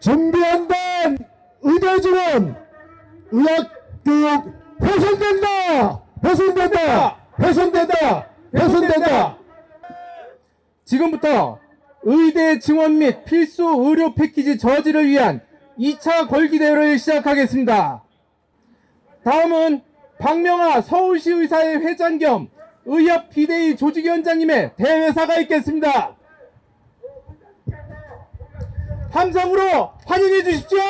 준비한단 의대 지원 의학교육 훼손된다! 훼손된다! 훼손된다! 훼손된다! 지금부터 의대 증원 및 필수 의료 패키지 저지를 위한 2차 걸기대회를 시작하겠습니다. 다음은 박명하 서울시 의사회 회장 겸 의협 비대위 조직위원장님의 대회사가 있겠습니다. 함성으로 환영해 주십시오.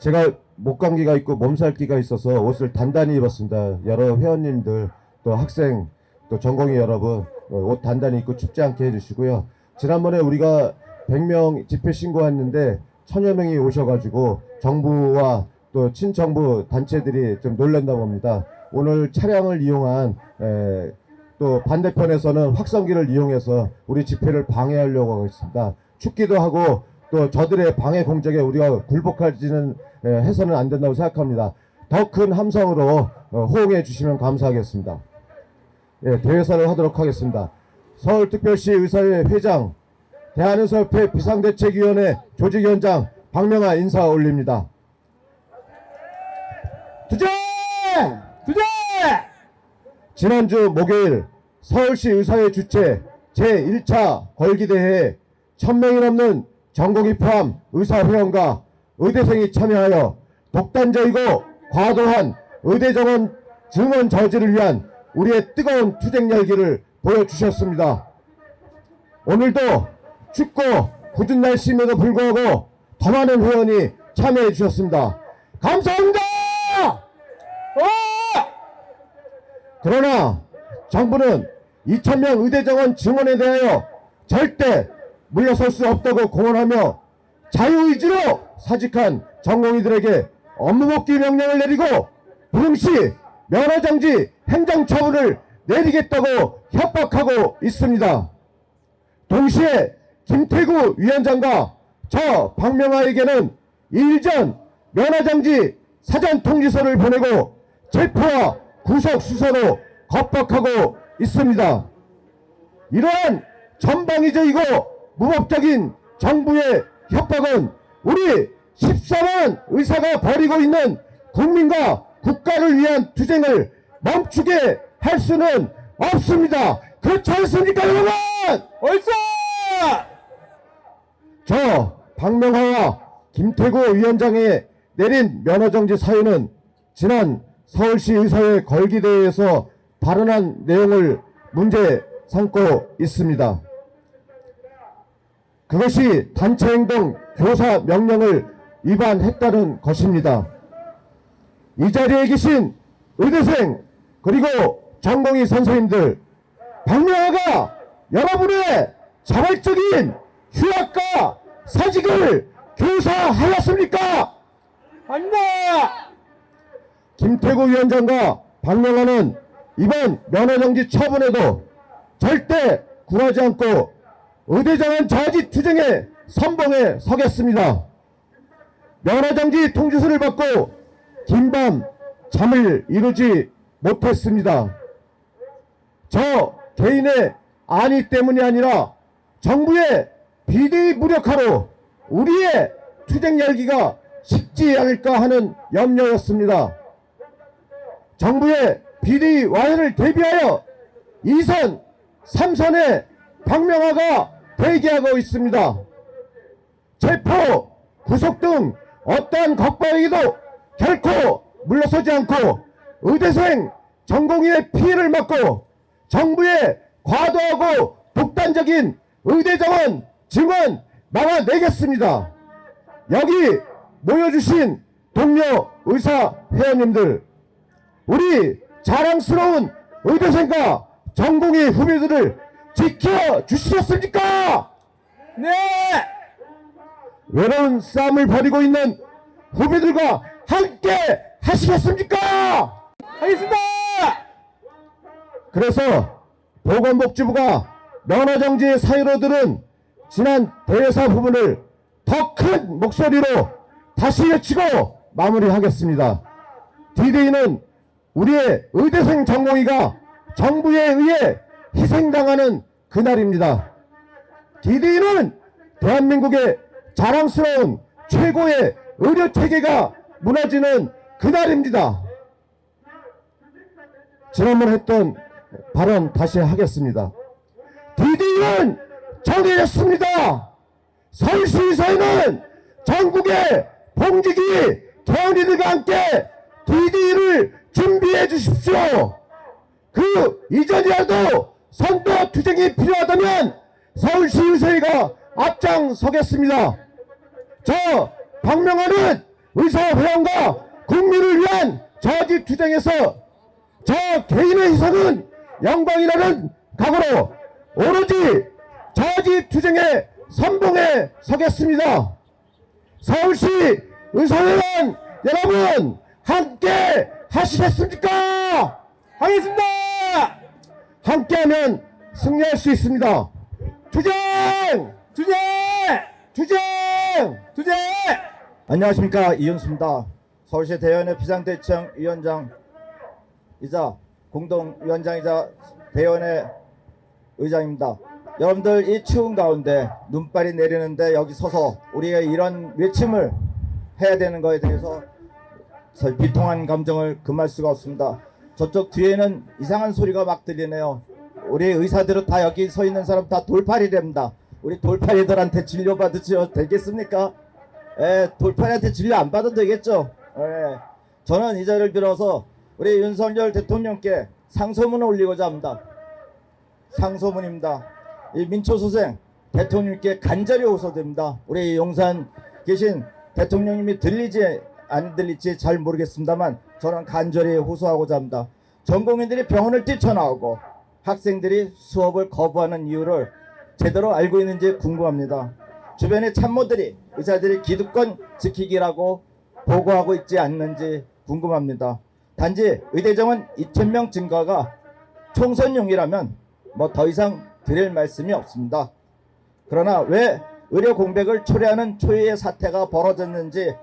제가 목감기가 있고 몸살기가 있어서 옷을 단단히 입었습니다. 여러 회원님들 또 학생 또 전공의 여러분 옷 단단히 입고 춥지 않게 해주시고요. 지난번에 우리가 100명 집회 신고했는데 1000여 명이 오셔가지고 정부와 또 친정부 단체들이 좀 놀란다고 합니다. 오늘 차량을 이용한 또 반대편에서는 확성기를 이용해서 우리 집회를 방해하려고 하고 있습니다. 춥기도 하고 또 저들의 방해 공작에 우리가 굴복하지는 해서는 안 된다고 생각합니다. 더 큰 함성으로 호응해 주시면 감사하겠습니다. 예, 대회사를 하도록 하겠습니다. 서울특별시 의사회 회장, 대한의사협회 비상대책위원회 조직위원장 박명하 인사 올립니다. 투쟁! 투쟁! 지난주 목요일 서울시 의사회 주최 제1차 걸기대회에 1000명이 넘는 전공의 포함 의사회원과 의대생이 참여하여 독단적이고 과도한 의대 정원 증원 저지를 위한 우리의 뜨거운 투쟁 열기를 보여주셨습니다. 오늘도 춥고 굳은 날씨임에도 불구하고 더 많은 회원이 참여해 주셨습니다. 감사합니다! 그러나 정부는 2000명 의대 정원 증원에 대하여 절대 물러설 수 없다고 공언하며 자유의지로 사직한 전공의들에게 업무복귀 명령을 내리고 불응시 면허정지 행정처분을 내리겠다고 협박하고 있습니다. 동시에 김태구 위원장과 저 박명하에게는 일전 면허정지 사전통지서를 보내고 체포와 구속수사로 겁박하고 있습니다. 이러한 전방위적이고 무법적인 정부의 협박은 우리 14만 의사가 벌이고 있는 국민과 국가를 위한 투쟁을 멈추게 할 수는 없습니다. 그렇지 않습니까, 여러분? 얼싸! 저 박명하와 김태구 위원장이 내린 면허정지 사유는 지난 서울시 의사회 걸기대회에서 발언한 내용을 문제 삼고 있습니다. 그것이 단체행동 교사 명령을 위반했다는 것입니다. 이 자리에 계신 의대생 그리고 전공의 선생님들, 박명하가 여러분의 자발적인 휴학과 사직을 교사하였습니까? 아닙니다. 김태구 위원장과 박명하는 이번 면허정지 처분에도 절대 굴하지 않고 의대정원 저지 투쟁의 선봉에 서겠습니다. 면허정지 통지서를 받고 긴밤 잠을 이루지 못했습니다. 저 개인의 안위 때문이 아니라 정부의 비대위 무력화로 우리의 투쟁 열기가 식지 않을까 하는 염려였습니다. 정부의 비대위 와해를 대비하여 2선, 3선에 박명하가 대기하고 있습니다. 체포, 구속 등 어떠한 겁박에도 결코 물러서지 않고 의대생, 전공의의 피해를 막고 정부의 과도하고 독단적인 의대정원 증원 막아내겠습니다. 여기 모여주신 동료 의사 회원님들, 우리 자랑스러운 의대생과 전공의 후배들을 지켜주시겠습니까? 네! 외로운 싸움을 벌이고 있는 후배들과 함께 하시겠습니까? 하겠습니다! 그래서 보건복지부가 면허정지 사유로 들은 지난 대회사 부분을 더 큰 목소리로 다시 외치고 마무리하겠습니다. D-Day는 우리의 의대생 전공의가 정부에 의해 희생당하는 그날입니다. DDE는 대한민국의 자랑스러운 최고의 의료 체계가 무너지는 그날입니다. 지난번에 했던 발언 다시 하겠습니다. DDE는 정해졌습니다. 서울시의사에는 전국의 봉지기 개헌이들과 함께 DDE를 준비해 주십시오. 그 이전이라도 선도 투쟁이 필요하다면 서울시의사회가 앞장서겠습니다. 저 박명환은 의사회원과 국민을 위한 저지 투쟁에서 저 개인의 희생은 영광이라는 각오로 오로지 저지 투쟁의 선봉에 서겠습니다. 서울시 의사회원 여러분 함께 하시겠습니까? 하겠습니다. 함께하면 승리할 수 있습니다. 투쟁! 투쟁! 투쟁! 투쟁! 안녕하십니까, 이윤수입니다. 서울시 대의원의 비상대책 위원장이자 공동위원장이자 대의원의 의장입니다. 여러분들 이 추운 가운데 눈발이 내리는데 여기 서서 우리가 이런 외침을 해야 되는 거에 대해서 비통한 감정을 금할 수가 없습니다. 저쪽 뒤에는 이상한 소리가 막 들리네요. 우리 의사들은 다 여기 서 있는 사람 다 돌팔이랍니다. 우리 돌팔이들한테 진료받으셔도 되겠습니까? 돌팔이한테 진료 안 받아도 되겠죠? 저는 이 자리를 빌어서 우리 윤석열 대통령께 상소문을 올리고자 합니다. 상소문입니다. 이 민초소생 대통령께 간절히 호소됩니다. 우리 용산 계신 대통령님이 들리지 안 들릴지 잘 모르겠습니다만 저는 간절히 호소하고자 합니다. 전공인들이 병원을 뛰쳐나오고 학생들이 수업을 거부하는 이유를 제대로 알고 있는지 궁금합니다. 주변의 참모들이 의사들이 기득권 지키기라고 보고하고 있지 않는지 궁금합니다. 단지 의대정원 2,000명 증가가 총선용이라면 뭐 더 이상 드릴 말씀이 없습니다. 그러나 왜 의료 공백을 초래하는 초유의 사태가 벌어졌는지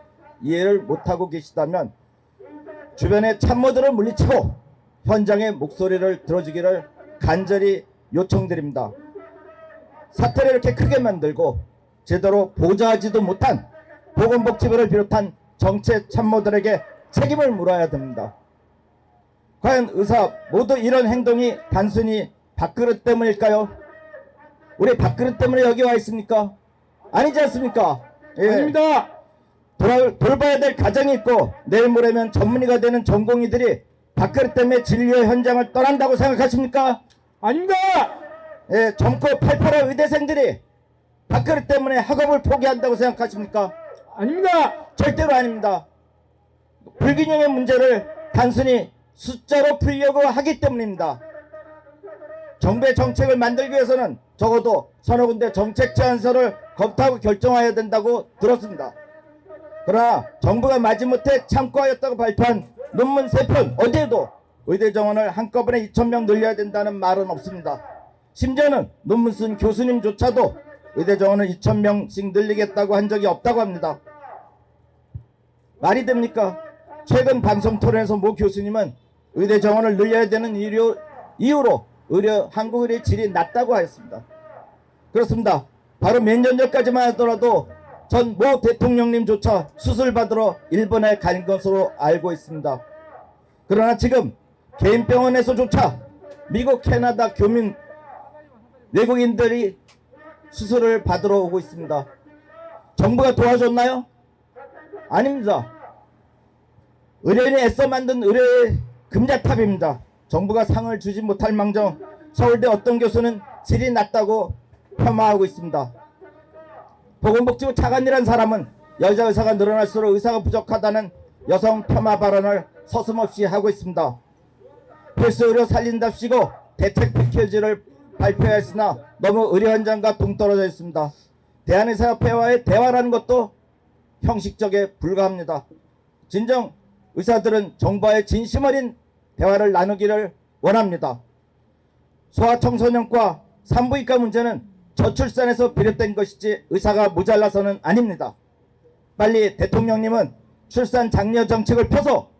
이해를 못하고 계시다면 주변의 참모들을 물리치고 현장의 목소리를 들어주기를 간절히 요청드립니다. 사태를 이렇게 크게 만들고 제대로 보좌하지도 못한 보건복지부를 비롯한 정책 참모들에게 책임을 물어야 됩니다. 과연 의사 모두 이런 행동이 단순히 밥그릇 때문일까요? 우리 밥그릇 때문에 여기 와 있습니까? 아니지 않습니까? 아닙니다. 돌봐야 될 가정이 있고 내일 모레면 전문의가 되는 전공의들이 밥그릇 때문에 진료 현장을 떠난다고 생각하십니까? 아닙니다. 젊고 팔팔한 의대생들이 밥그릇 때문에 학업을 포기한다고 생각하십니까? 아닙니다. 절대로 아닙니다. 불균형의 문제를 단순히 숫자로 풀려고 하기 때문입니다. 정부의 정책을 만들기 위해서는 적어도 서너 군데 정책 제안서를 검토하고 결정해야 된다고 들었습니다. 그러나 정부가 마지못해 참고하였다고 발표한 논문 3편 어디에도 의대 정원을 한꺼번에 2,000명 늘려야 된다는 말은 없습니다. 심지어는 논문 쓴 교수님조차도 의대 정원을 2,000명씩 늘리겠다고 한 적이 없다고 합니다. 말이 됩니까? 최근 방송 토론에서 모 교수님은 의대 정원을 늘려야 되는 이유로 한국 의료의 질이 낮다고 하였습니다. 그렇습니다. 바로 몇 년 전까지만 하더라도 전 모 대통령님조차 수술받으러 일본에 간 것으로 알고 있습니다. 그러나 지금 개인 병원에서조차 미국, 캐나다 교민 외국인들이 수술을 받으러 오고 있습니다. 정부가 도와줬나요? 아닙니다. 의료인이 애써 만든 의료의 금자탑입니다. 정부가 상을 주지 못할 망정 서울대 어떤 교수는 질이 낮다고 폄하하고 있습니다. 보건복지부 차관이란 사람은 여자 의사가 늘어날수록 의사가 부족하다는 여성 폄하 발언을 서슴없이 하고 있습니다. 필수 의료 살린답시고 대책 패키지를 발표했으나 너무 의료 현장과 동떨어져 있습니다. 대한의사협회와의 대화라는 것도 형식적에 불과합니다. 진정 의사들은 정부와의 진심 어린 대화를 나누기를 원합니다. 소아청소년과 산부인과 문제는 저출산에서 비롯된 것이지 의사가 모자라서는 아닙니다. 빨리 대통령님은 출산 장려 정책을 펴서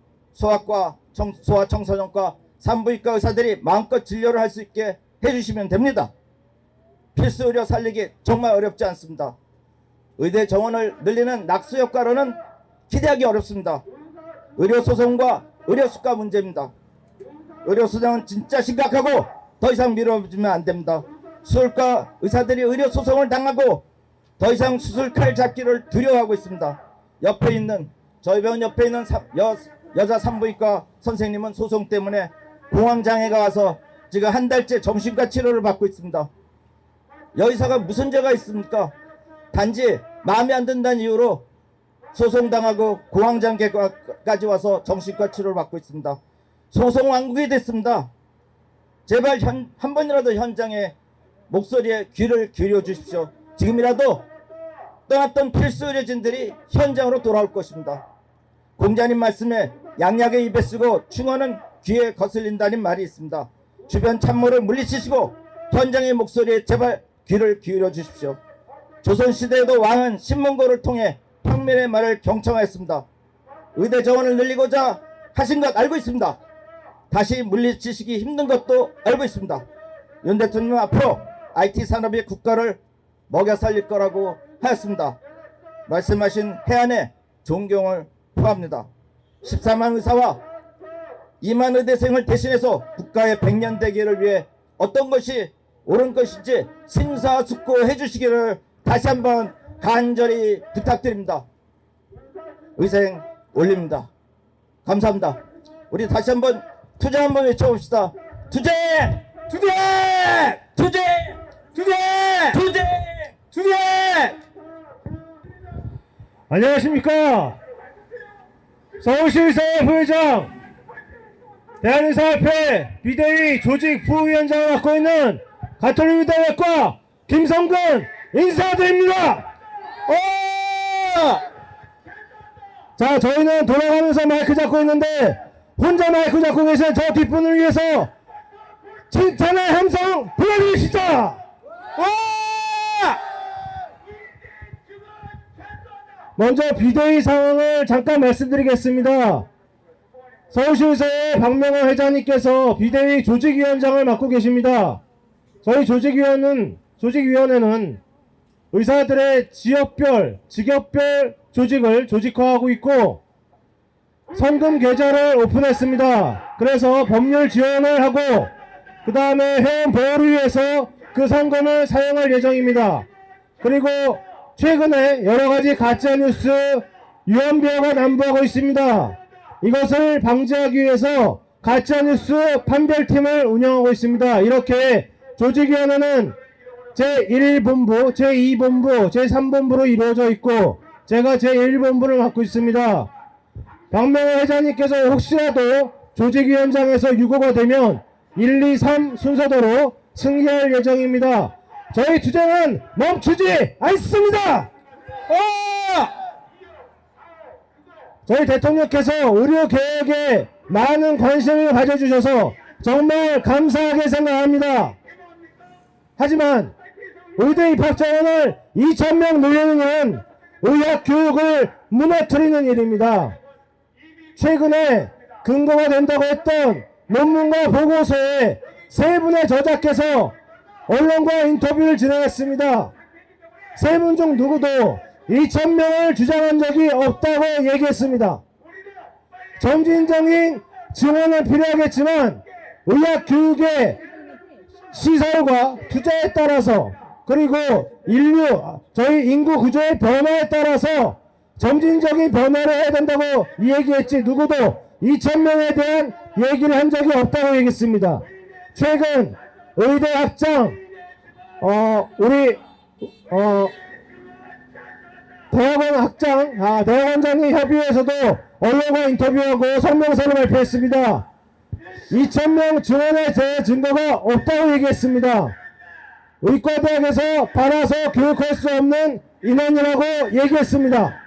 소아청소년과 산부인과 의사들이 마음껏 진료를 할 수 있게 해주시면 됩니다. 필수 의료 살리기 정말 어렵지 않습니다. 의대 정원을 늘리는 낙수 효과로는 기대하기 어렵습니다. 의료 소송과 의료 수가 문제입니다. 의료 소송은 진짜 심각하고 더 이상 미뤄지면 안 됩니다. 수술과 의사들이 의료 소송을 당하고 더 이상 수술 칼 잡기를 두려워하고 있습니다. 옆에 있는 저희 병원 옆에 있는 여자 산부인과 선생님은 소송 때문에 공황장애가 와서 지금 한 달째 정신과 치료를 받고 있습니다. 여의사가 무슨 죄가 있습니까? 단지 마음에 안 든다는 이유로 소송당하고 공황장애까지 와서 정신과 치료를 받고 있습니다. 소송 왕국이 됐습니다. 제발 한 번이라도 현장에 목소리에 귀를 기울여 주십시오. 지금이라도 떠났던 필수 의료진들이 현장으로 돌아올 것입니다. 공자님 말씀에 양약의 입에 쓰고 충어는 귀에 거슬린다는 말이 있습니다. 주변 참모를 물리치시고 현장의 목소리에 제발 귀를 기울여 주십시오. 조선시대에도 왕은 신문고를 통해 평민의 말을 경청하였습니다. 의대 정원을 늘리고자 하신 것 알고 있습니다. 다시 물리치시기 힘든 것도 알고 있습니다. 윤 대통령 앞으로 IT 산업이 국가를 먹여 살릴 거라고 하였습니다. 말씀하신 해안에 존경을 표합니다. 14만 의사와 2만 의대생을 대신해서 국가의 100년 대계를 위해 어떤 것이 옳은 것인지 심사숙고해 주시기를 다시 한번 간절히 부탁드립니다. 의생 올립니다. 감사합니다. 우리 다시 한번 투쟁 한번 외쳐봅시다. 투쟁! 투쟁! 투쟁! 투쟁! 투쟁! 투쟁! 안녕하십니까. 서울시의사회 부회장, 대한의사협회 비대위 조직 부위원장을 맡고 있는 가톨릭의대학과 김성근 인사드립니다. 자, 저희는 돌아가면서 마이크 잡고 있는데 혼자 마이크 잡고 계신 저 뒷분을 위해서 칭찬의 함성 불러주십시다. 먼저 비대위 상황을 잠깐 말씀드리겠습니다. 서울시의사회 박명호 회장님께서 비대위 조직위원장을 맡고 계십니다. 저희 조직위원회는 의사들의 지역별, 직업별 조직을 조직화하고 있고 성금 계좌를 오픈했습니다. 그래서 법률 지원을 하고 그 다음에 회원 보호를 위해서 그 성금을 사용할 예정입니다. 그리고 최근에 여러가지 가짜뉴스 유언비어가 난무하고 있습니다. 이것을 방지하기 위해서 가짜뉴스 판별팀을 운영하고 있습니다. 이렇게 조직위원회는 제1본부, 제2본부, 제3본부로 이루어져 있고 제가 제1본부를 맡고 있습니다. 박명호 회장님께서 혹시라도 조직위원장에서 유고가 되면 1, 2, 3 순서대로 승계할 예정입니다. 저희 투쟁은 멈추지 않습니다. 저희 대통령께서 의료개혁에 많은 관심을 가져주셔서 정말 감사하게 생각합니다. 하지만 의대 입학 정원을 2,000명 늘리는 건 의학교육을 무너뜨리는 일입니다. 최근에 근거가 된다고 했던 논문과 보고서에 세 분의 저자께서 언론과 인터뷰를 진행했습니다. 세 분 중 누구도 2,000명을 주장한 적이 없다고 얘기했습니다. 점진적인 지원은 필요하겠지만 의학교육의 시설과 투자에 따라서 그리고 저희 인구 구조의 변화에 따라서 점진적인 변화를 해야 된다고 얘기했지 누구도 2,000명에 대한 얘기를 한 적이 없다고 얘기했습니다. 최근 의대 학장 대학원장님 협의회에서도 언론과 인터뷰하고 성명서를 발표했습니다. 2,000명 증원에 대해 증거가 없다고 얘기했습니다. 의과대학에서 받아서 교육할 수 없는 인원이라고 얘기했습니다.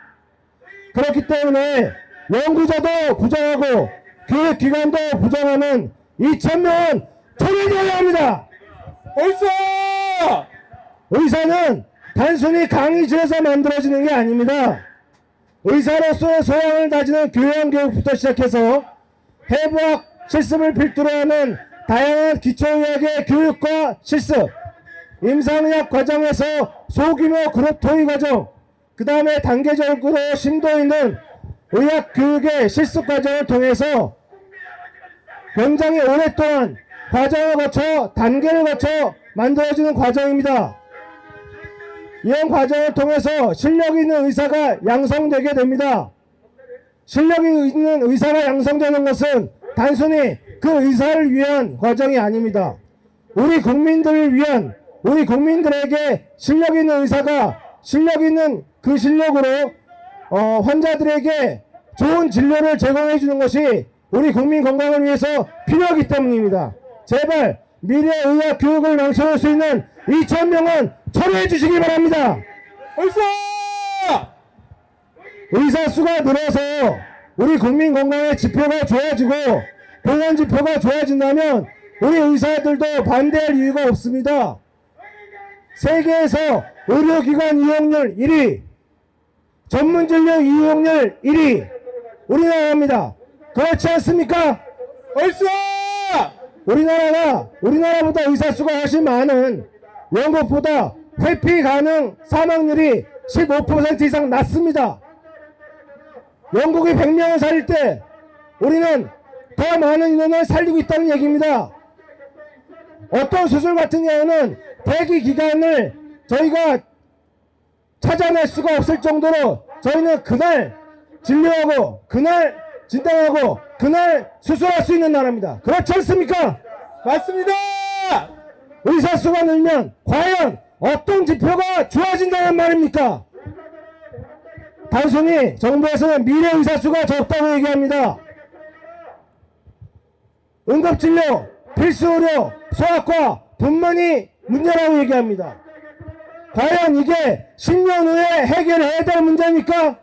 그렇기 때문에 연구자도 부정하고 교육기관도 부정하는 2,000명은 처리되어야 합니다. 의사는 단순히 강의실에서 만들어지는 게 아닙니다. 의사로서의 소양을 다지는 교양교육부터 시작해서 해부학 실습을 필두로 하는 다양한 기초의학의 교육과 실습, 임상의학 과정에서 소규모 그룹 토의 과정, 그 다음에 단계적으로 심도 있는 의학 교육의 실습 과정을 통해서 굉장히 오랫동안 과정을 거쳐 단계를 거쳐 만들어지는 과정입니다. 이런 과정을 통해서 실력이 있는 의사가 양성되게 됩니다. 실력이 있는 의사가 양성되는 것은 단순히 그 의사를 위한 과정이 아닙니다. 우리 국민들을 위한, 우리 국민들에게 실력 있는 의사가 실력 있는 그 실력으로 환자들에게 좋은 진료를 제공해 주는 것이 우리 국민 건강을 위해서 필요하기 때문입니다. 제발 미래 의학 교육을 망쳐놓을 수 있는 2,000명은 철회해 주시기 바랍니다. 얼싸! 의사 수가 늘어서 우리 국민 건강의 지표가 좋아지고 병원 지표가 좋아진다면 우리 의사들도 반대할 이유가 없습니다. 세계에서 의료기관 이용률 1위, 전문진료 이용률 1위 우리나라입니다. 그렇지 않습니까? 얼싸! 우리나라보다 의사 수가 훨씬 많은 영국보다 회피 가능 사망률이 15% 이상 낮습니다. 영국이 100명을 살릴 때 우리는 더 많은 인원을 살리고 있다는 얘기입니다. 어떤 수술 같은 경우는 대기 기간을 저희가 찾아낼 수가 없을 정도로 저희는 그날 진료하고 그날 진단하고 그날 수술할 수 있는 나라입니다. 그렇지 않습니까? 맞습니다! 의사 수가 늘면 과연 어떤 지표가 좋아진다는 말입니까? 단순히 정부에서는 미래 의사 수가 적다고 얘기합니다. 응급진료, 필수의료, 소아과, 분만이 문제라고 얘기합니다. 과연 이게 10년 후에 해결해야 될 문제입니까?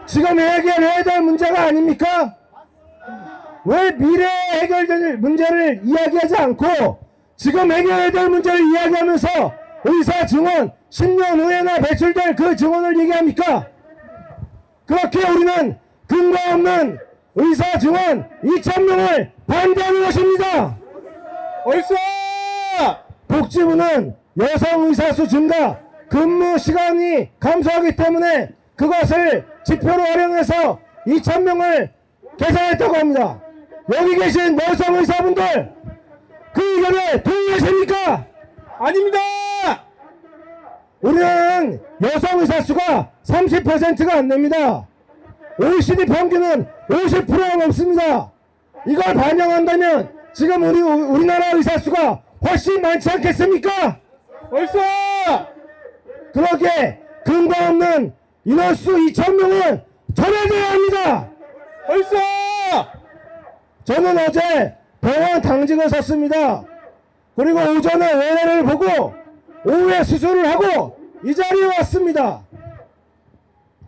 지금 해결해야 될 문제가 아닙니까? 왜 미래에 해결될 문제를 이야기하지 않고 지금 해결해야 될 문제를 이야기하면서 의사 증원 10년 후에나 배출될 그 증원을 얘기합니까? 그렇게 우리는 근거 없는 의사 증원 2,000명을 반대하는 것입니다. 얼싸! 복지부는 여성 의사 수 증가, 근무 시간이 감소하기 때문에 그것을 지표로 활용해서 2,000명을 계산했다고 합니다. 여기 계신 여성 의사분들 그 의견에 동의하십니까? 아닙니다! 우리나라는 여성 의사 수가 30%가 안 됩니다. OECD 평균은 50%가 넘습니다. 이걸 반영한다면 지금 우리나라 의사 수가 훨씬 많지 않겠습니까? 얼싸! 그렇게 근거 없는 인원수 2,000명은 철회되어야 합니다. 얼싸! 저는 어제 병원 당직을 섰습니다. 그리고 오전에 외래를 보고 오후에 수술을 하고 이 자리에 왔습니다.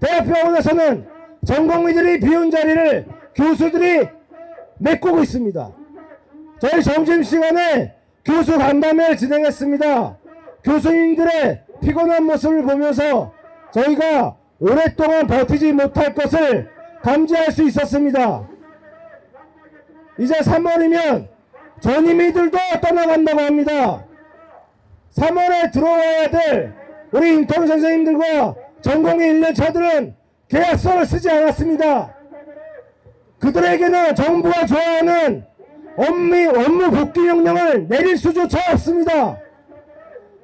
대학병원에서는 전공의들이 비운 자리를 교수들이 메꾸고 있습니다. 저희 점심시간에 교수 간담회를 진행했습니다. 교수님들의 피곤한 모습을 보면서 저희가 오랫동안 버티지 못할 것을 감지할 수 있었습니다. 이제 3월이면 전임의들도 떠나간다고 합니다. 3월에 들어와야 될 우리 인턴 선생님들과 전공의 1년차들은 계약서를 쓰지 않았습니다. 그들에게는 정부가 좋아하는 업무 복귀 명령을 내릴 수조차 없습니다.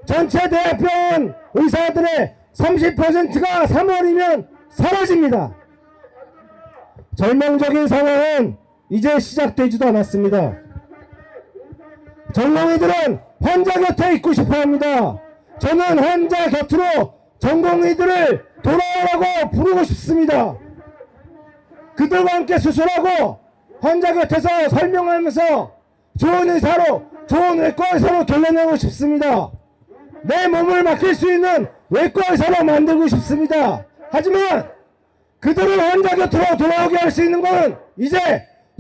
전체 대학병원 의사들의 30%가 3월이면 사라집니다. 절망적인 상황은 이제 시작되지도 않았습니다. 전공의들은 환자 곁에 있고 싶어합니다. 저는 환자 곁으로 전공의들을 돌아오라고 부르고 싶습니다. 그들과 함께 수술하고 환자 곁에서 설명하면서 좋은 의사로, 좋은 외과 의사로 결론내고 싶습니다. 내 몸을 맡길 수 있는 외과 의사로 만들고 싶습니다. 하지만 그들을 환자 곁으로 돌아오게 할 수 있는 것은 이제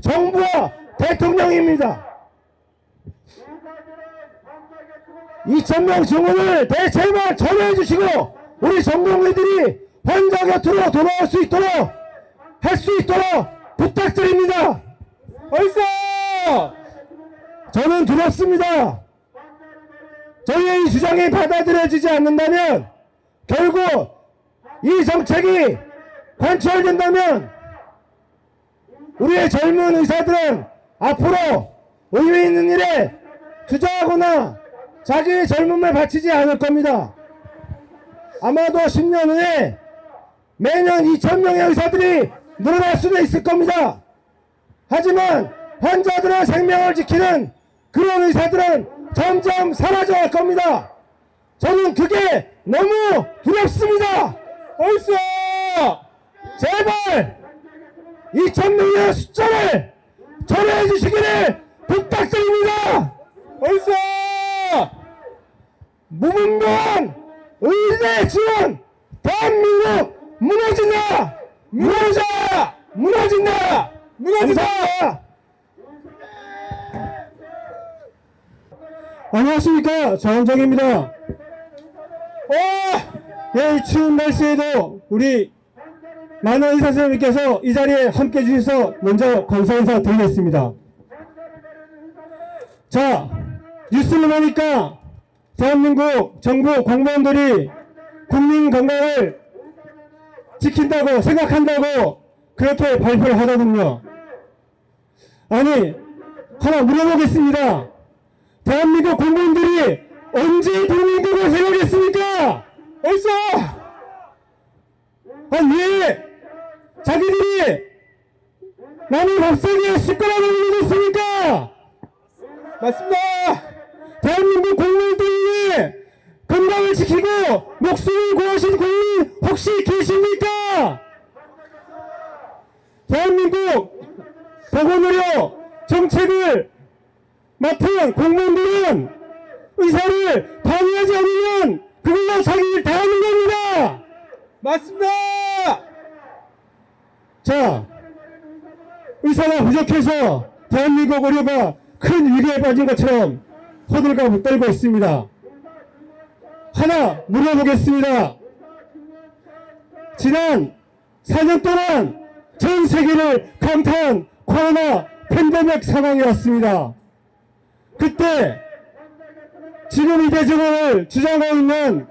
정부와 대통령입니다. 2,000명 증원을 제발 철회해 주시고 우리 전공의들이 환자 곁으로 돌아올 수 있도록 할 수 있도록 부탁드립니다. 얼싸! 저는 두렵습니다. 저희의 주장이 받아들여지지 않는다면 결국 이 정책이 관철된다면 우리의 젊은 의사들은 앞으로 의미 있는 일에 투자하거나 자기의 젊음을 바치지 않을 겁니다. 아마도 10년 후에 매년 2,000명의 의사들이 늘어날 수도 있을 겁니다. 하지만 환자들의 생명을 지키는 그런 의사들은 점점 사라져갈 겁니다. 저는 그게 너무 두렵습니다. 얼쑤! 제발 2,000명의 숫자를 철회해 주시기를 부탁드립니다. 얼쑤! 무분별한 의대 지원 대한민국 무너진다. 무너져. 무너진다. 무너진다! 감사합니다. 안녕하십니까, 정원정입니다. 이 추운 날씨에도 우리 많은 의사 선생님께서 이 자리에 함께 해주셔서 먼저 감사 인사 드리겠습니다. 자, 뉴스를 보니까 대한민국 정부 공무원들이 국민 건강을 지킨다고 생각한다고 그렇게 발표를 하더군요. 아니, 하나 물어보겠습니다. 대한민국 공무원들이 언제 국민국을 생각했습니까? 얼쑤! 아니, 왜 자기들이 남의 밥상에 숟가락을 올렸습니까? 맞습니다! 대한민국 공무원들이 건강을 지키고 목숨을 구하신 국민 혹시 계십니까? 대한민국 보건의료 정책을 맡은 공무원들은 의사를 방해하지 않으면 그걸로 자기 일 다 하는 겁니다. 맞습니다! 자, 의사가 부족해서 대한민국 의료가 큰 위기에 빠진 것처럼 호들갑을 떨고 있습니다. 하나 물어보겠습니다. 지난 4년 동안 전 세계를 강타한 코로나 팬데믹 상황이 왔습니다. 그때 지금 이 대정원을 주장하고 있는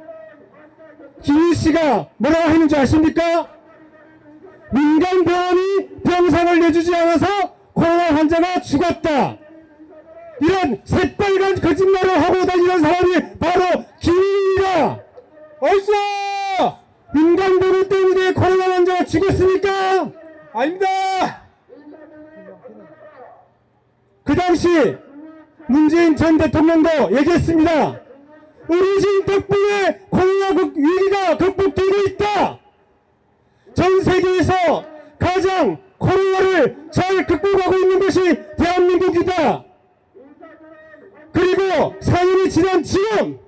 김희 씨가 뭐라고 했는지 아십니까? 민간 병원이 병상을 내주지 않아서 코로나 환자가 죽었다. 이런 새빨간 거짓말을 하고 다니는 사람이 바로 김희입니다. 얼쑤! 민간 병원 때문에 코로나 환자가 죽었습니까? 아닙니다! 그 당시 문재인 전 대통령도 얘기했습니다. 우리 진 덕분에 코로나 위기가 극복되고 있다. 전 세계에서 가장 코로나를 잘 극복하고 있는 것이 대한민국이다. 그리고 4년이 지난 지금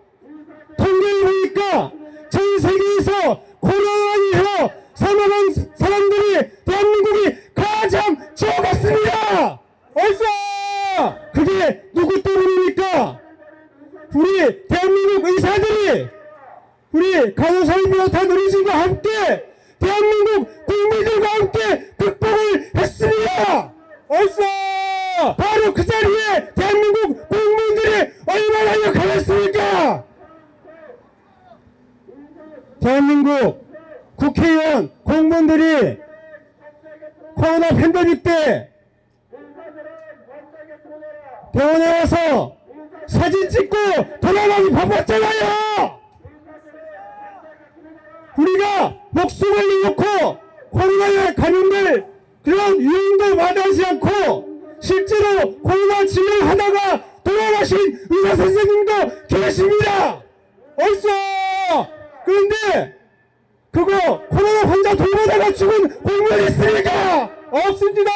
통계를 보니까 전 세계에서 코로나로 사망한 사람들이 대한민국이 가장 적었습니다. 얼쑤! 그게 누구 때문입니까? 우리 대한민국 의사들이 우리 간호사를 비롯한 의료진과 함께 대한민국 국민들과 함께 극복을 했습니다. 얼쑤! 바로 그 자리에 대한민국 국민들이 얼마나 역할했습니까? 대한민국 국회의원 공무원들이 코로나 팬데믹 때 병원에 와서 사진 찍고 돌아가기 바빴잖아요. 우리가 목숨을 잃고 코로나에 감염될 그런 위험도 마다하지 않고 실제로 코로나 진료하다가 돌아가신 의사 선생님도 계십니다. 얼쑤! 그런데 그거 코로나 환자 돌보다가 죽은 공무원 있습니까? 없습니다!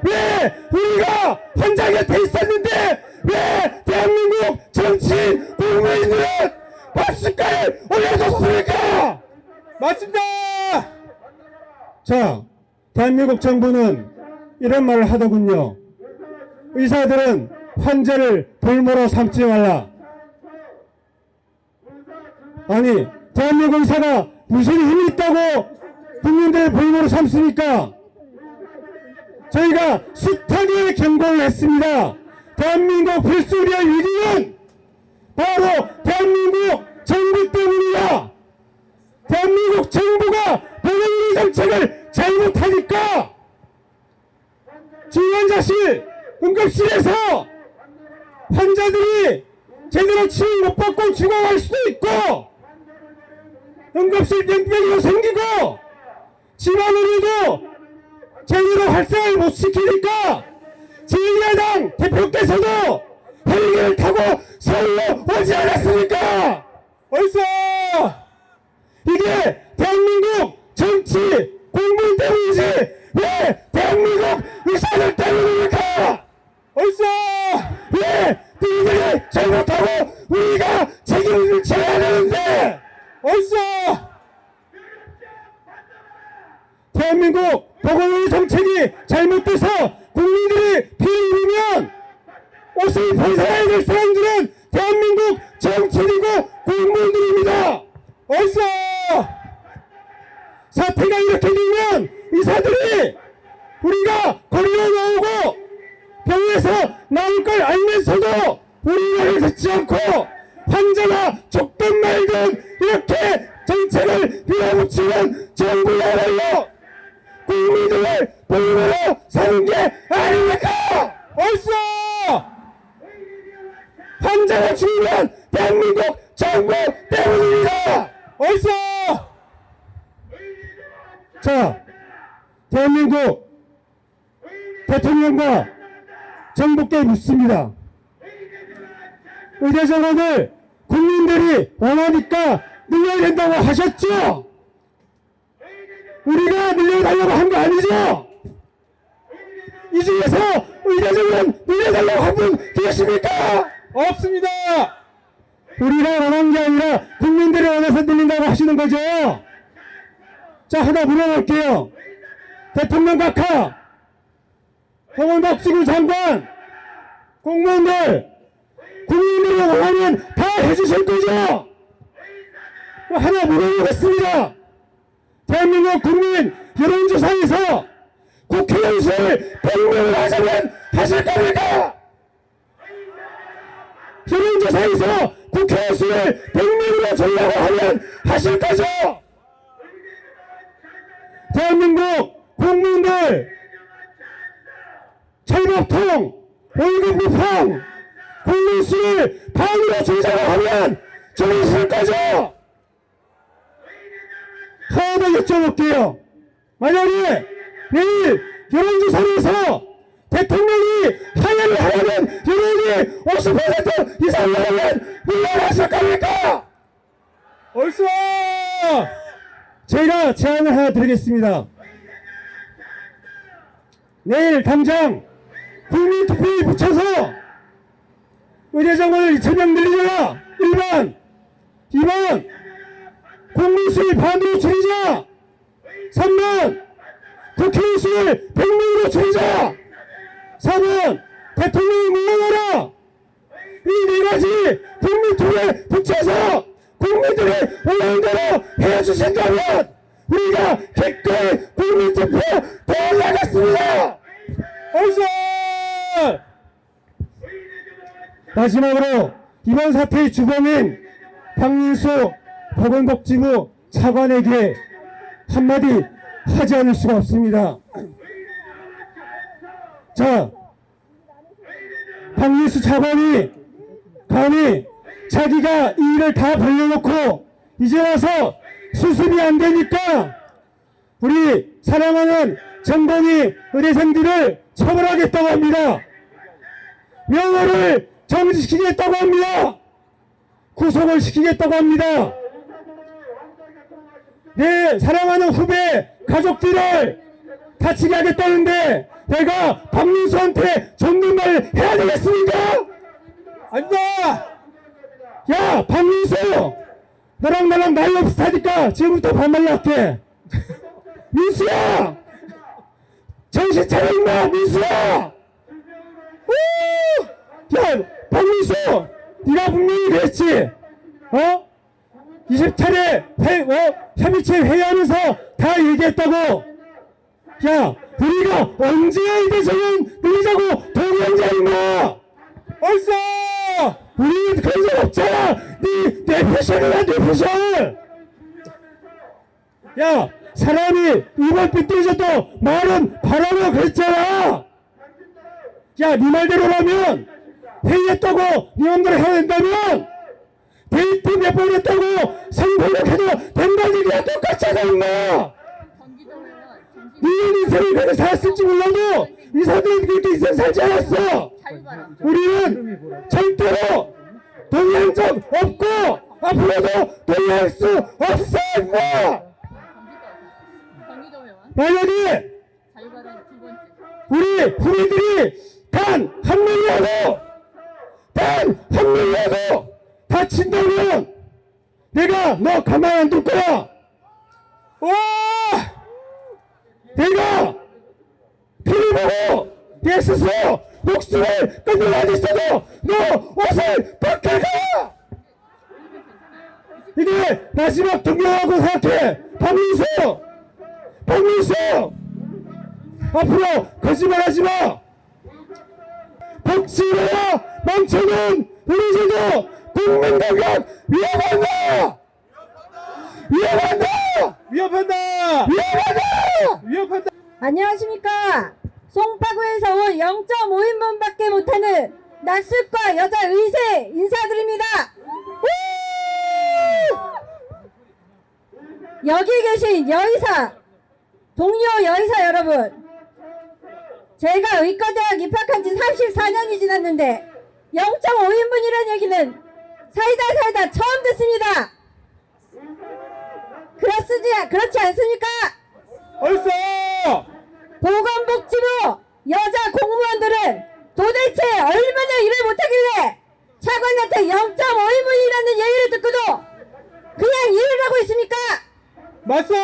왜 우리가 환자 곁에 있었는데 왜 대한민국 정치인 공무원들은 밥숟가락을 올려줬습니까? 맞습니다! 자, 대한민국 정부는 이런 말을 하더군요. 의사들은 환자를 볼모로 삼지 말라. 아니, 대한민국 의사가 무슨 힘이 있다고 국민들을 볼모로 삼습니까? 저희가 숱하게 경고를 했습니다. 대한민국 필수 의료 위기는 바로 대한민국 정부 때문이다. 대한민국 정부가 보건의료 정책을 잘못하니까 중환자실, 응급실에서 환자들이 제대로 치료 못 받고 죽어갈 수도 있고 응급실 뺑뺑이도 생기고 집안의료도 제대로 활성을 못 시키니까 제1야당 대표께서도 헬기를 타고 서울로 오지 않았습니까? 어디서 이게 대한민국 정치 공무원 때문이지 왜 대한민국 의사들 때문입니까? 어디서 왜 너희들이 잘못하고 우리가 책임을 져야 되는데 어디서 대한민국 보건의료 정책이 잘못돼서 국민들이 피해를 입으면 옷을 벗어야 될 사람들은 대한민국 정치인이고 공무원들입니다. 어디서 사태가 이렇게 되면 의사들이 우리가 거리로 나오고 병원에서 나올 걸 알면서도 우리 말을 듣지 않고 환자가 죽든 말든 이렇게 정책을 밀어붙이는 정부야말로 국민들을 보호로 사는 게 아닙니까? 어디서 환자가 죽으면 대한민국 정부 때문입니다. 어디서 자 대한민국 대통령과 정부께 묻습니다. 의대 정원을 국민들이 원하니까 늘려야 된다고 하셨죠? 우리가 늘려달라고 한 거 아니죠? 이 중에서 의대 정원 늘려달라고 한 분 계십니까? 없습니다. 우리가 원한 게 아니라 국민들이 원해서 늘린다고 하시는 거죠? 자, 하나 물어볼게요. 대통령 각하, 홍원박지구 장관, 공무원들, 국민들이 원하면 다 해주실 거죠? 하나 물어보겠습니다. 대한민국 국민 여론조사에서 국회의원을 100명을 하자면 하실 겁니까? 여론조사에서 국회의원을 100명으로 주려고 하면 하실 거죠? 대한민국 국민들 철밥통, 월급 무팡, 국민수를 반으로 줄자고 하면 줄이실 거죠? 하나 더 여쭤볼게요. 만약에 내일 여론조사에서 대통령이 하야를 하려면 여론이 50% 이상 나오면 물러나실 겁니까? 어디서 제가 제안을 하나 드리겠습니다. 내일 당장 국민투표에 붙여서 의대정원을 2,000명 늘리자. 1번 2번 국민수를 반으로 줄이자. 3번 국회의원 수를 100명으로 줄이자. 4번 대통령이 물러나라. 이 네 가지 국민투표에 붙여서 국민들이 원하는 대로 해주신다면 우리가 기꺼이 국민투표 더 나갔습니다. 어서 마지막으로 이번 사태의 주범인 박민수 보건복지부 차관에게 한마디 하지 않을 수가 없습니다. 자, 박민수 차관이 감히 자기가 이 일을 다 벌려놓고 이제 와서 수습이 안 되니까 우리 사랑하는 전범위 의대생들을 처벌하겠다고 합니다. 명예를 정지시키겠다고 합니다. 구속을 시키겠다고 합니다. 내 사랑하는 후배 가족들을 다치게 하겠다는데 내가 박민수한테 존댓말 해야 되겠습니까? 아니다. 야 박민수 너랑 나랑 나이가 비슷하니까 지금부터 반말로 할게. 민수야 정신 차려 임마. 민수야 야 박민수 네가 분명히 그랬지. 20차례 협의체 회의하면서 다 얘기했다고. 야 우리가 언제 의대정원 늘리자고 동의한지 아닌가? 어디서 우리는 그런 적 없잖아. 내 패션이야, 내 패션. 야, 사람이 이번 삐뚤어져도 말은 바라고 그랬잖아. 야, 네 말대로라면 회의했다고 네 맘대로 해야 된다면 데이트 몇 번 했다고 성폭력해도 된다는 얘기야. 똑같잖아, 임마. 니네 인생을 그렇게 살았을지 몰라도 이 사람들은 그렇게 인생 살지 않았어. 우리는 절대로 동의한 적 없고 앞으로도 동의할 수 없어, 임마. 만약에 우리 후배들이 단 한 명이라도 다친다면 내가 너 가만 안 둘 거야. 내가 피를 보고 내 스스로 목숨을 끊어야지 있어도 너 옷을 벗겨가. 이게 마지막 동료라고 생각해. 박민수 앞으로 거짓말하지 마. 복지로야 멈춰놓은 우리 제도 국민공격 위협한다. 안녕하십니까. 송파구에서 온 0.5인분밖에 못하는 낙숫과 여자 의세 인사드립니다. 여기 계신 여의사, 동료 여의사 여러분, 제가 의과대학 입학한 지 34년이 지났는데 0.5인분이라는 얘기는 살다 처음 듣습니다. 그렇지 않습니까? 얼쏘! 보건복지부 여자 공무원들은 도대체 얼마나 일을 못하길래 차관한테 0.5인분이라는 얘기를 듣고도 그냥 일을 하고 있습니까? 맞소!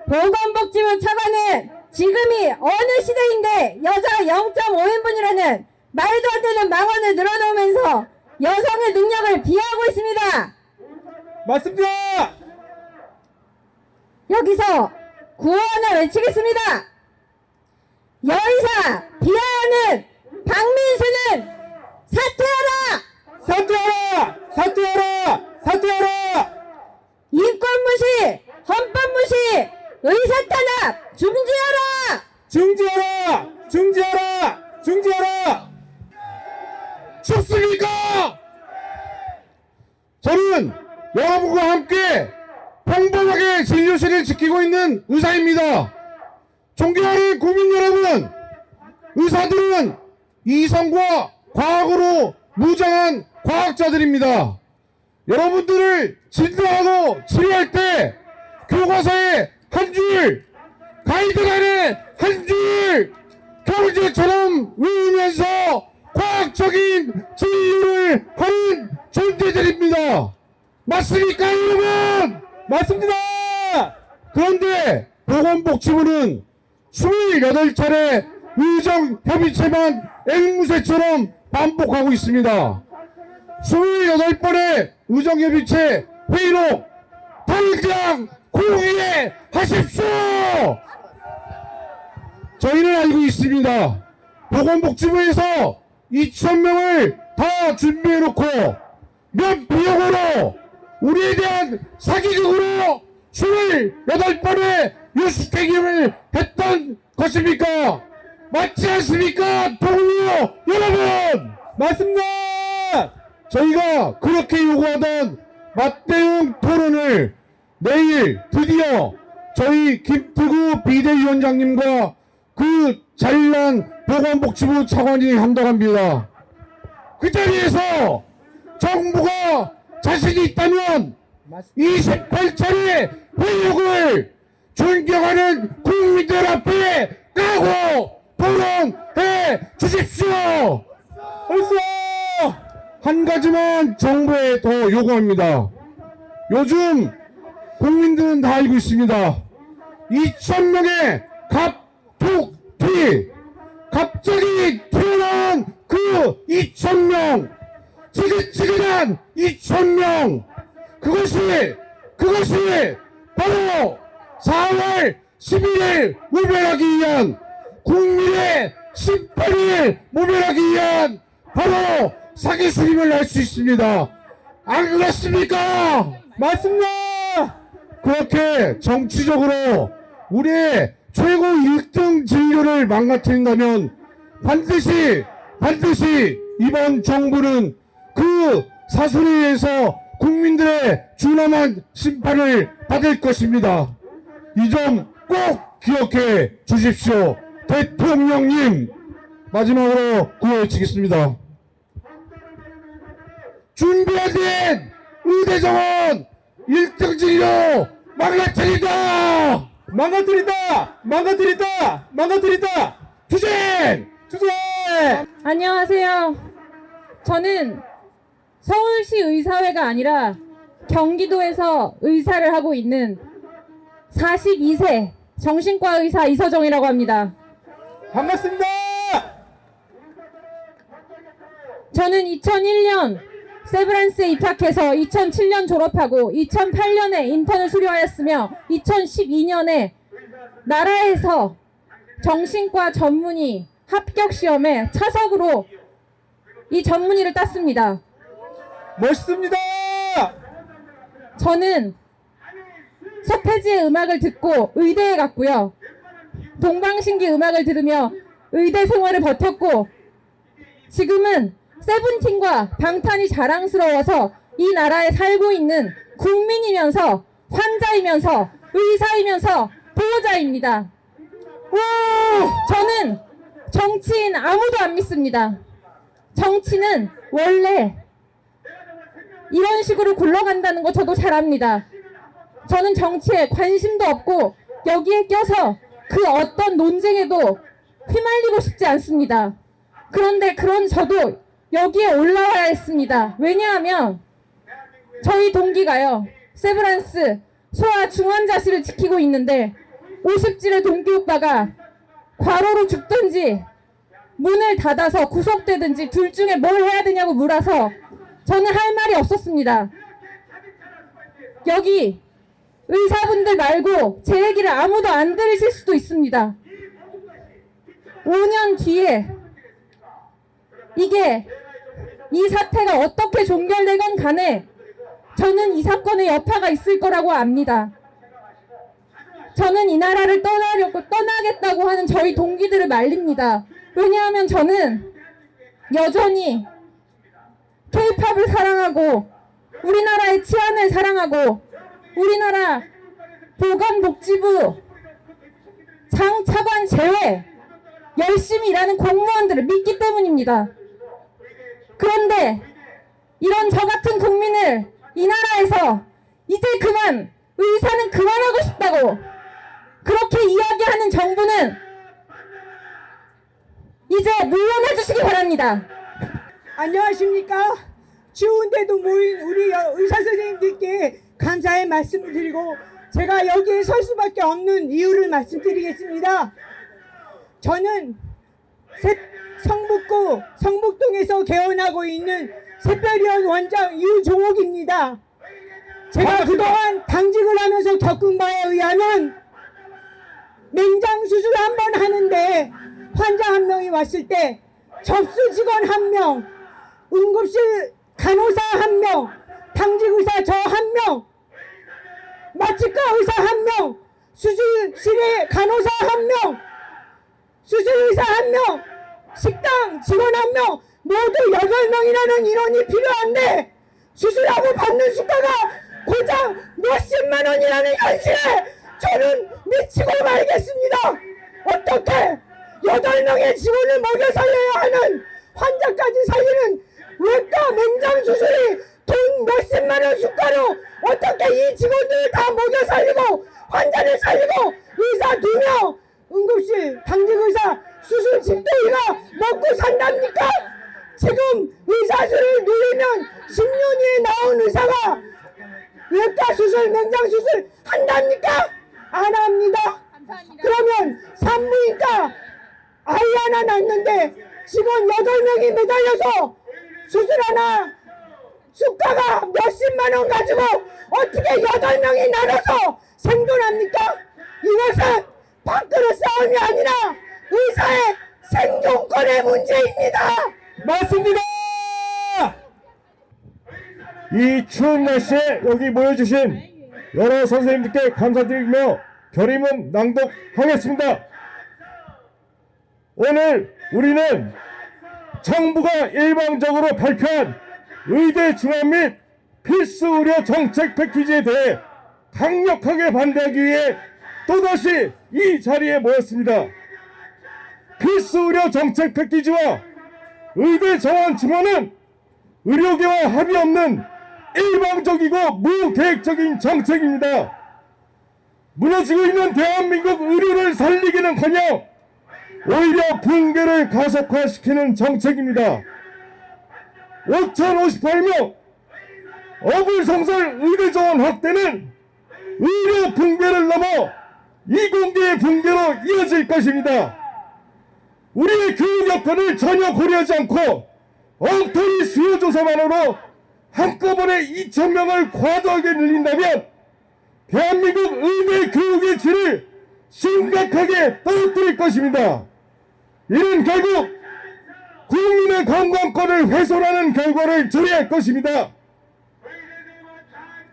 보건복지부 차관은 지금이 어느 시대인데 여자가 0.5인분이라는 말도 안 되는 망언을 늘어놓으면서 여성의 능력을 비하하고 있습니다. 맞습니다! 여기서 구호 하나 외치겠습니다. 여의사 비하하는 박민수는 사퇴하라! 인권 무시, 헌법 무시, 의사 탄압 중지하라! 춥습니까? 저는 여러분과 함께 평범하게 진료실을 지키고 있는 의사입니다. 존경하는 국민 여러분, 의사들은 이성과 과학으로 무장한 과학자들입니다. 여러분들을 진단하고 치료할 때 교과서에 한 줄, 가이드라인에 한 줄, 경제처럼 외우면서 과학적인 진료를 하는 존재들입니다. 맞습니까, 여러분? 맞습니다! 그런데 보건복지부는 28차례 의정협의체만 앵무새처럼 반복하고 있습니다. 28번의 의정협의체 회의록 당장 공개해 하십시오! 저희는 알고 있습니다. 보건복지부에서 2,000명을 다 준비해놓고 몇 비용으로 우리에 대한 사기극으로 28번의 유수대기를 했던 것입니까? 맞지 않습니까, 동료 여러분? 맞습니다! 저희가 그렇게 요구하던 맞대응 토론을 내일 드디어 저희 김특우 비대위원장님과 그 잘난 보건복지부 차관이 한다합니다. 그 자리에서 정부가 자신이 있다면 28차례 회의록을 존경하는 국민들 앞에 까고 토론해 주십시오. 얼쏘! 한 가지만 정부에 더 요구합니다. 요즘 국민들은 다 알고 있습니다. 2,000명의 갑툭튀, 갑자기 튀어나온 그 2,000명, 지긋지긋한 2,000명, 그것이 바로 4월 11일 모멸하기 위한, 국민의 18일 모멸하기 위한 바로 사기 수립을 할 수 있습니다. 안 그렇습니까? 맞습니다. 그렇게 정치적으로 우리의 최고 1등 진료를 망가뜨린다면 반드시 이번 정부는 그 사설에 의해서 국민들의 준엄한 심판을 받을 것입니다. 이 점 꼭 기억해 주십시오. 대통령님, 마지막으로 구호외치겠습니다. 준비된 의대 정원 1등 진료 망가뜨린다! 망가뜨린다. 투쟁! 안녕하세요. 저는 서울시 의사회가 아니라 경기도에서 의사를 하고 있는 42세 정신과 의사 이서정이라고 합니다. 반갑습니다. 저는 2001년 세브란스에 입학해서 2007년 졸업하고 2008년에 인턴을 수료하였으며 2012년에 나라에서 정신과 전문의 합격 시험에 차석으로 이 전문의를 땄습니다. 멋있습니다. 저는 서태지의 음악을 듣고 의대에 갔고요. 동방신기 음악을 들으며 의대 생활을 버텼고 지금은 세븐틴과 방탄이 자랑스러워서 이 나라에 살고 있는 국민이면서 환자이면서 의사이면서 보호자입니다. 저는 정치인 아무도 안 믿습니다. 정치는 원래 이런 식으로 굴러간다는 거 저도 잘 압니다. 저는 정치에 관심도 없고 여기에 껴서 그 어떤 논쟁에도 휘말리고 싶지 않습니다. 그런데 그런 저도 여기에 올라와야 했습니다. 왜냐하면 저희 동기가요, 세브란스 소아 중환자실을 지키고 있는데 50질의 동기 오빠가 과로로 죽든지 문을 닫아서 구속되든지 둘 중에 뭘 해야 되냐고 물어서 저는 할 말이 없었습니다. 여기 의사분들 말고 제 얘기를 아무도 안 들으실 수도 있습니다. 5년 뒤에 이 사태가 어떻게 종결되건 간에 저는 이 사건의 여파가 있을 거라고 압니다. 저는 이 나라를 떠나겠다고 하는 저희 동기들을 말립니다. 왜냐하면 저는 여전히 K-팝을 사랑하고 우리나라의 치안을 사랑하고 우리나라 보건복지부 장차관 제외 열심히 일하는 공무원들을 믿기 때문입니다. 그런데 이런 저 같은 국민을 이 나라에서 이제 그만 의사는 그만하고 싶다고 그렇게 이야기하는 정부는 이제 물러나 주시기 바랍니다. 안녕하십니까. 추운데도 모인 우리 의사 선생님들께 감사의 말씀을 드리고 제가 여기에 설 수밖에 없는 이유를 말씀드리겠습니다. 저는 성북구 성북동에서 개원하고 있는 새별위원 원장 유종옥입니다. 제가 그동안 당직을 하면서 겪은 바에 의하면 맹장 수술 한 번 하는데 환자 한 명이 왔을 때 접수 직원 한 명, 응급실 간호사 한 명, 당직 의사 저 한 명, 마취과 의사 한 명, 수술실에 간호사 한 명, 수술의사 한 명, 식당 직원 한 명, 모두 8명이라는 인원이 필요한데 수술하고 받는 수가가 고작 몇십만 원이라는 현실에 저는 미치고 말겠습니다. 어떻게 8명의 직원을 먹여 살려야 하는 환자까지 살리는 외과 맹장 수술이 돈 몇십만 원 수가로 어떻게 이 직원들을 다 먹여 살리고 환자를 살리고 의사 2명, 응급실 당직의사 수술 집도의가 먹고 산답니까? 지금 의사수를 누리면 10년 후에 나온 의사가 외과 수술, 맹장 수술 한답니까? 안 합니다. 그러면 산부인과 아이 하나 낳는데 직원 8명이 매달려서 수술 하나 수가가 몇십만 원 가지고 어떻게 8명이 나눠서 생존합니까? 이것은 밥그릇 싸움이 아니라 의사의 생존권의 문제입니다. 맞습니다. 이 추운 날씨에 여기 모여주신 여러 선생님들께 감사드리며 결의문 낭독하겠습니다. 오늘 우리는 정부가 일방적으로 발표한 의대 중환 및 필수 의료 정책 패키지에 대해 강력하게 반대하기 위해 또다시 이 자리에 모였습니다. 필수 의료 정책 패키지와 의대 정원 증원은 의료계와 합의 없는 일방적이고 무계획적인 정책입니다. 무너지고 있는 대한민국 의료를 살리기는커녕 오히려 붕괴를 가속화시키는 정책입니다. 5,058명 어불성설 의대 정원 확대는 의료 붕괴를 넘어 이공계 붕괴로 이어질 것입니다. 우리의 교육 여건을 전혀 고려하지 않고 엉터리 수요조사만으로 한꺼번에 2,000명을 과도하게 늘린다면 대한민국 의대 교육의 질을 심각하게 떨어뜨릴 것입니다. 이는 결국 국민의 건강권을 훼손하는 결과를 초래할 것입니다.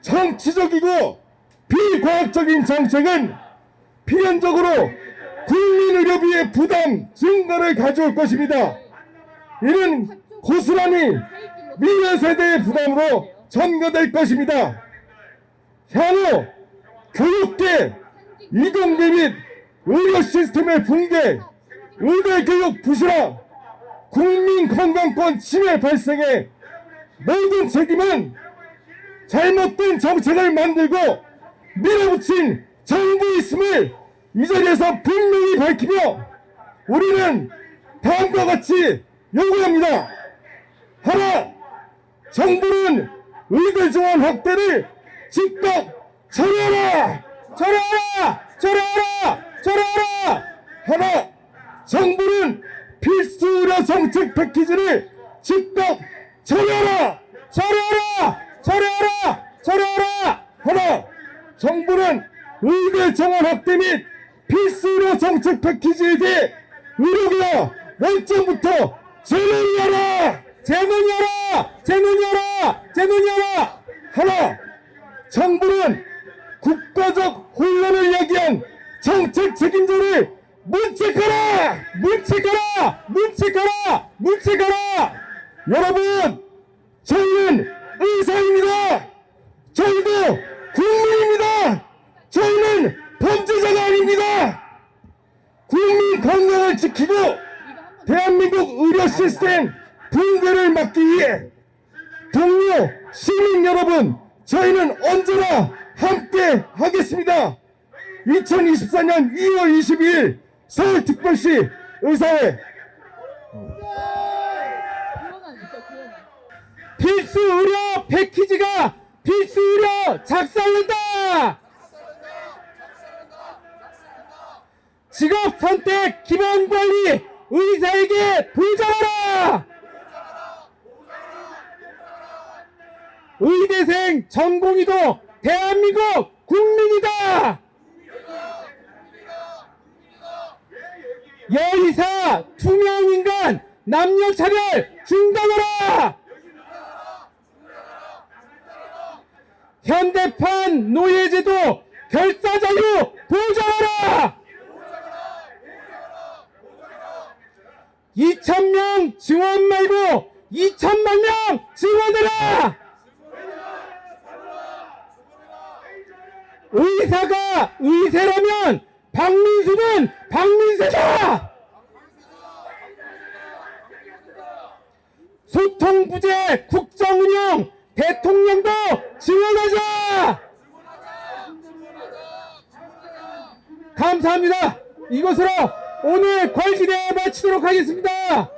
정치적이고 비과학적인 정책은 필연적으로 국민의료비의 부담 증가를 가져올 것입니다. 이는 고스란히 미래 세대의 부담으로 전가될 것입니다. 향후 교육계, 이공계 및 의료 시스템의 붕괴, 의대 교육 부실화, 국민 건강권 침해 발생에 모든 책임은 잘못된 정책을 만들고 밀어붙인 정부 있음을 이 자리에서 분명히 밝히며 우리는 다음과 같이 요구합니다. 하나, 정부는 의대 정원 확대를 즉각 철회하라! 철회하라! 철회하라! 철회하라! 하나, 정부는 필수 의료 정책 패키지를 즉각 철회하라! 철회하라! 철회하라! 철회하라! 하나, 정부는 의대 정원 확대 및 필수 의료 정책 패키지에 대해 의료계와 원점부터 재논의하라! 재논의하라! 재논의하라! 재논의하라! 하나, 정부는 국가적 혼란을 야기한 정책 책임자를 문책하라! 문책하라! 문책하라! 문책하라! 여러분, 저희는 의사입니다. 저희도 국민입니다. 저희는 범죄자가 아닙니다. 국민 건강을 지키고 대한민국 의료 시스템 붕괴를 막기 위해 동료 시민 여러분, 저희는 언제나 함께 하겠습니다. 2024년 2월 22일 서울특별시 의사회 필수 의료 패키지가 필수 의료 작살낸다! 직업 선택 기본 관리 의사에게 부정하라! 의대생 전공의도 대한민국 국민이다! 여의사 투명인간 남녀차별 중단하라! 현대판 노예제도 결사자유 보장하라! 2,000명 증원 말고 2,000만 명 증원해라! 의사가 의세라면 박민수는 박민세다! 소통부재 국정운영 대통령도 증언하자! 감사합니다. 이것으로 오늘 걸기대 마치도록 하겠습니다.